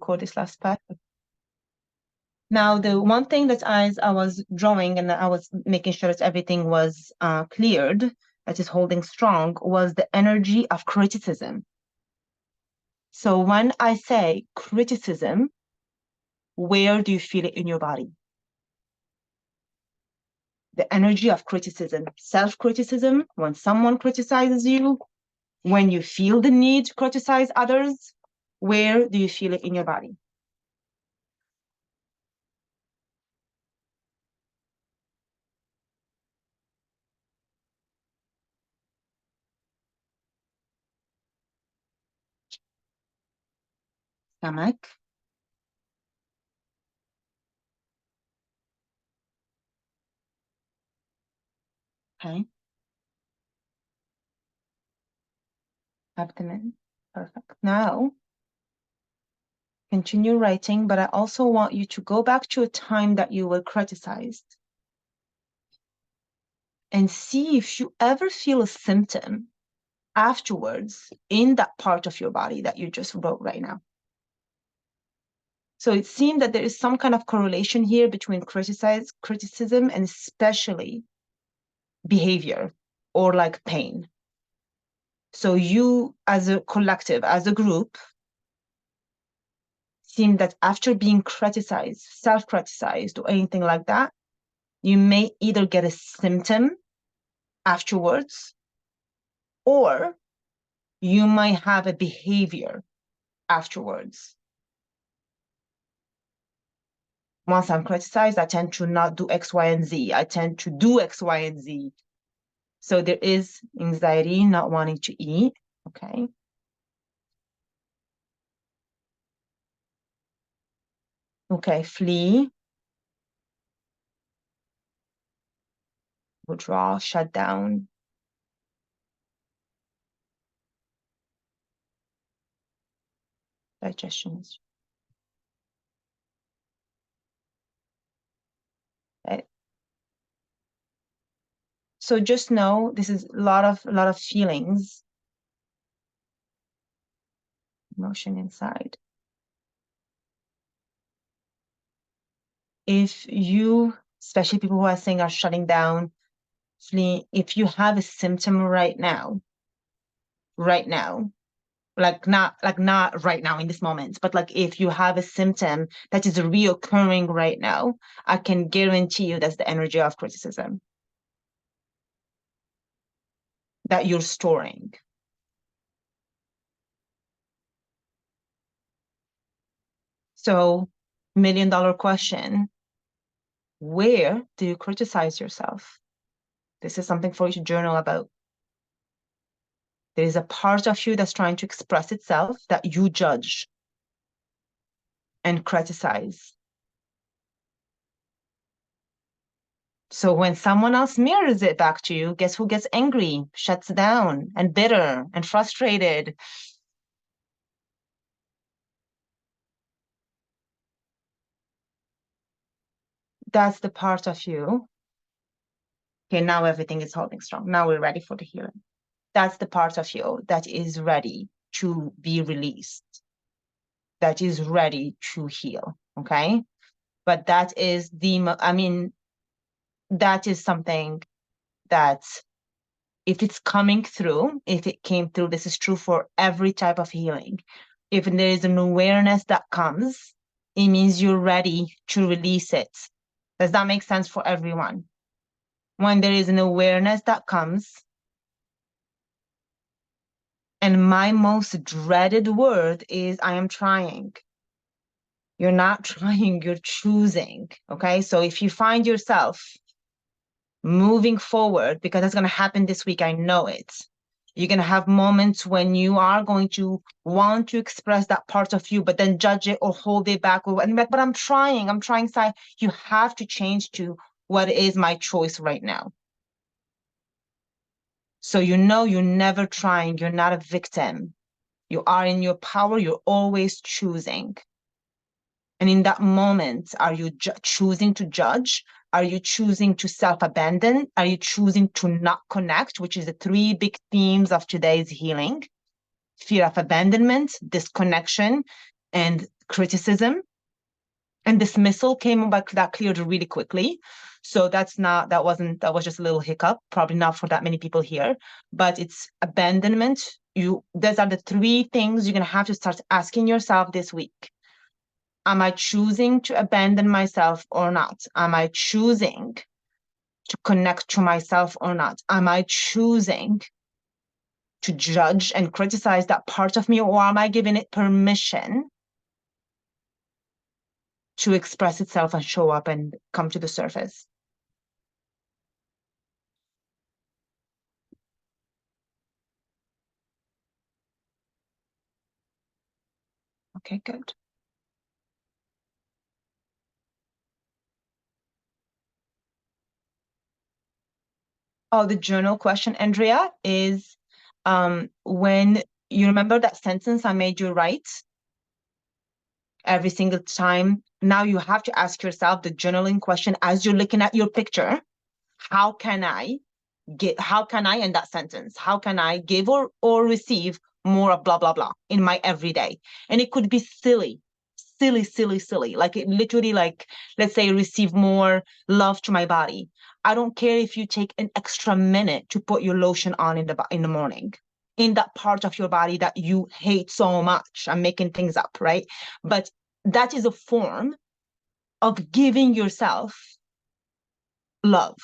record this last part. Now, the one thing that as I was drawing and I was making sure that everything was cleared, that is holding strong, was the energy of criticism. So when I say criticism, where do you feel it in your body? The energy of criticism, self-criticism, when someone criticizes you, when you feel the need to criticize others, where do you feel it in your body? Stomach. Okay. Abdomen. Perfect. Now, continue writing, but I also want you to go back to a time that you were criticized and see if you ever feel a symptom afterwards in that part of your body that you just wrote right now. So it seems that there is some kind of correlation here between criticism and especially behavior or like pain. So you as a collective, as a group, seem that after being criticized, self-criticized or anything like that, you may either get a symptom afterwards or you might have a behavior afterwards. Once I'm criticized, I tend to not do X, Y, and Z. I tend to do X, Y, and Z. So there is anxiety, not wanting to eat, okay? Okay, flee, withdraw, shut down. Digestion is right. So just know this is a lot of feelings, emotion inside. If you, especially people who are saying are shutting down, fleeing, if you have a symptom right now, like not right now in this moment, but like if you have a symptom that is reoccurring right now, I can guarantee you that's the energy of criticism that you're storing. So, $1 million question, where do you criticize yourself? This is something for you to journal about. There is a part of you that's trying to express itself that you judge and criticize. So when someone else mirrors it back to you, guess who gets angry, shuts down, and bitter and frustrated? That's the part of you. Okay, now everything is holding strong. Now we're ready for the healing. That's the part of you that is ready to be released, that is ready to heal, okay? But that is that is something that if it's coming through, if it came through, this is true for every type of healing. If there is an awareness that comes, it means you're ready to release it. Does that make sense for everyone? When there is an awareness that comes, and my most dreaded word is, I am trying. You're not trying, you're choosing, okay? So if you find yourself moving forward, because that's going to happen this week, I know it. You're going to have moments when you are going to want to express that part of you, but then judge it or hold it back. And like, but I'm trying. So you have to change to what is my choice right now. So you know you're never trying. You're not a victim. You are in your power. You're always choosing. And in that moment, are you choosing to judge? Are you choosing to self-abandon? Are you choosing to not connect, which is the 3 big themes of today's healing? Fear of abandonment, disconnection, and criticism and dismissal came back that cleared really quickly. So that was just a little hiccup, probably not for that many people here, but it's abandonment. Those are the three things you're gonna have to start asking yourself this week. Am I choosing to abandon myself or not? Am I choosing to connect to myself or not? Am I choosing to judge and criticize that part of me, or am I giving it permission to express itself and show up and come to the surface? Okay, good. Oh, the journal question, Andrea, is when you remember that sentence I made you write every single time. Now you have to ask yourself the journaling question as you're looking at your picture. How can I in that sentence, how can I give or receive more of blah, blah, blah in my everyday? And it could be silly. Like it literally, like, let's say receive more love to my body. I don't care if you take an extra minute to put your lotion on in the morning, in that part of your body that you hate so much. I'm making things up, right? But that is a form of giving yourself love.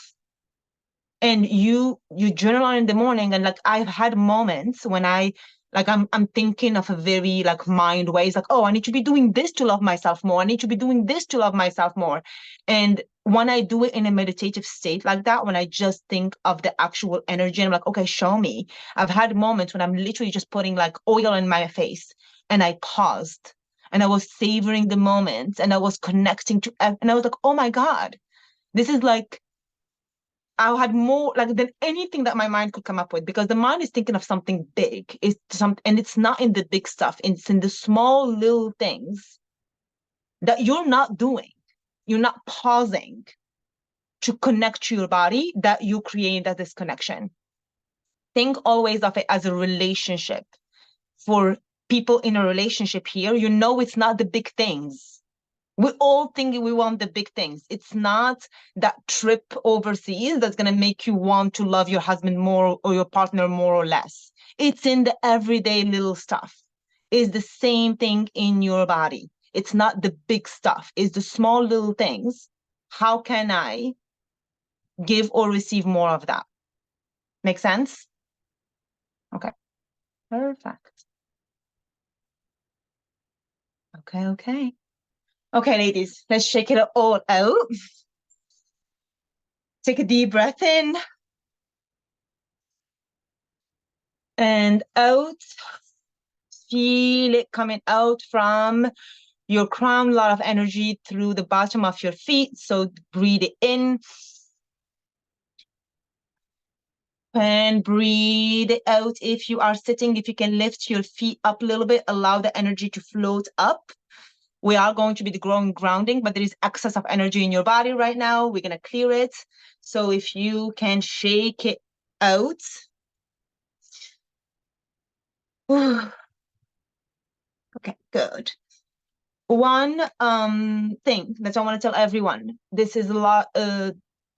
And you journal on in the morning, and like I've had moments when I'm thinking of a very like mind ways, like, oh, I need to be doing this to love myself more. I need to be doing this to love myself more. And when I do it in a meditative state like that, when I just think of the actual energy, and I'm like, okay, show me. I've had moments when I'm literally just putting like oil in my face, and I paused and I was savoring the moment, and I was connecting to, and I was like, oh my God, this is like, I had more like than anything that my mind could come up with, because the mind is thinking of something big. And it's not in the big stuff. It's in the small little things that you're not doing. You're not pausing to connect to your body, that you create that disconnection. Think always of it as a relationship. For people in a relationship here, it's not the big things. We all think we want the big things. It's not that trip overseas that's going to make you want to love your husband more or your partner more or less. It's in the everyday little stuff. It's the same thing in your body. It's not the big stuff. It's the small little things. How can I give or receive more of that? Make sense? Okay. Perfect. Okay. Okay, ladies, let's shake it all out. Take a deep breath in and out. Feel it coming out from your crown, a lot of energy through the bottom of your feet. So breathe it in and breathe it out. If you are sitting, if you can lift your feet up a little bit, allow the energy to float up. We are going to be growing grounding, but there is excess of energy in your body right now. We're going to clear it. So if you can shake it out. Okay, good. One thing that I want to tell everyone, this is a lot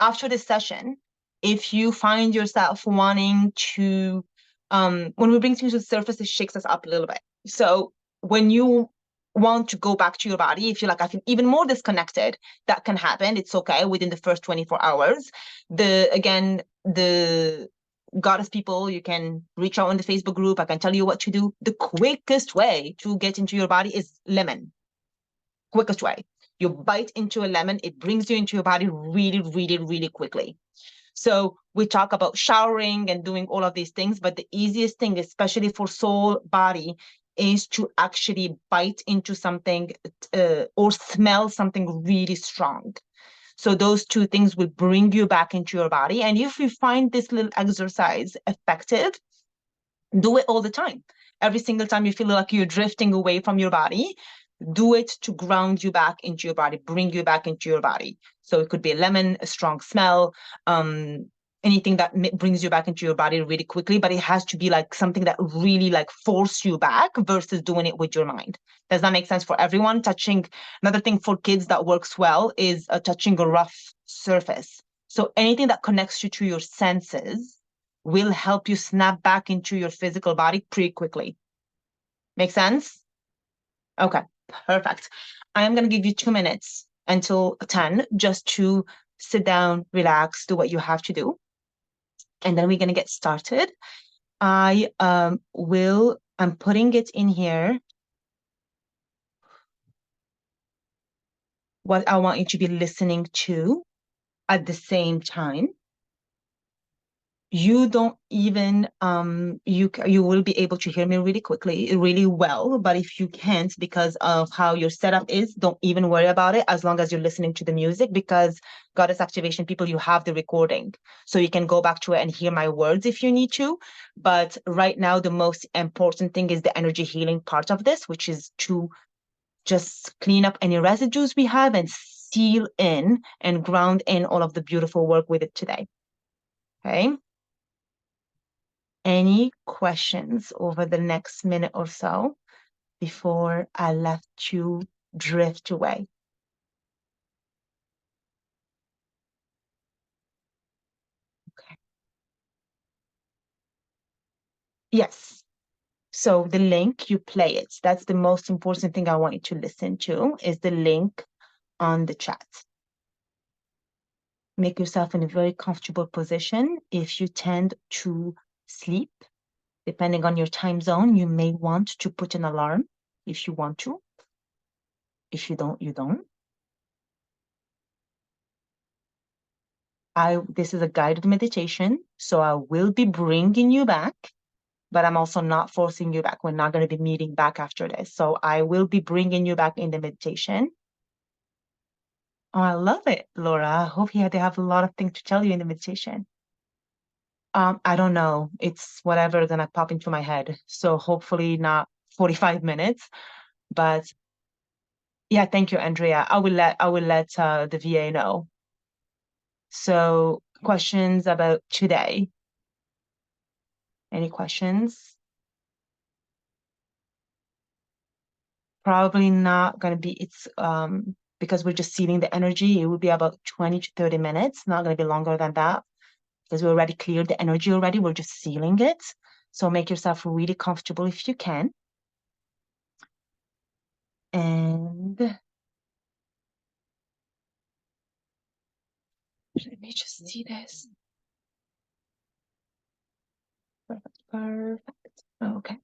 after this session, if you find yourself wanting to when we bring things to the surface, it shakes us up a little bit. So when you want to go back to your body, if you're like, I feel even more disconnected, that can happen. It's okay within the first 24 hours. The goddess people, you can reach out on the Facebook group. I can tell you what to do. The quickest way to get into your body is lemon. Quickest way. You bite into a lemon, it brings you into your body really, really, really quickly. So we talk about showering and doing all of these things, but the easiest thing, especially for soul body, is to actually bite into something or smell something really strong. So those two things will bring you back into your body. And if you find this little exercise effective, do it all the time. Every single time you feel like you're drifting away from your body, do it to ground you back into your body, bring you back into your body. So it could be a lemon, a strong smell, anything that brings you back into your body really quickly, but it has to be like something that really like force you back versus doing it with your mind. Does that make sense for everyone? Another thing for kids that works well is touching a rough surface. So anything that connects you to your senses will help you snap back into your physical body pretty quickly. Make sense? Okay, perfect. I am going to give you 2 minutes until 10 just to sit down, relax, do what you have to do. And then we're going to get started. I'm putting it in here what I want you to be listening to at the same time. You don't even you will be able to hear me really quickly, really well, but if you can't because of how your setup is, don't even worry about it as long as you're listening to the music, because Goddess Activation people, you have the recording, so you can go back to it and hear my words if you need to. But right now the most important thing is the energy healing part of this, which is to just clean up any residues we have and seal in and ground in all of the beautiful work with it today. Okay. Any questions over the next minute or so before I let you drift away? Okay. Yes. So the link, you play it. That's the most important thing I want you to listen to is the link on the chat. Make yourself in a very comfortable position. If you tend to sleep, depending on your time zone, you may want to put an alarm if you want to. If you don't, you don't. This is a guided meditation, so I will be bringing you back, but I'm also not forcing you back. We're not going to be meeting back after this. So I will be bringing you back in the meditation. Oh, I love it, Laura. I hope they have a lot of things to tell you in the meditation. I don't know. It's whatever gonna pop into my head. So hopefully not 45 minutes, but yeah, thank you, Andrea. I will let the VA know. So questions about today? Any questions? Probably not gonna be, because we're just sealing the energy, it will be about 20 to 30 minutes, not gonna be longer than that, because we already cleared the energy already, we're just sealing it. So make yourself really comfortable if you can. And let me just see this. Perfect, perfect. Okay.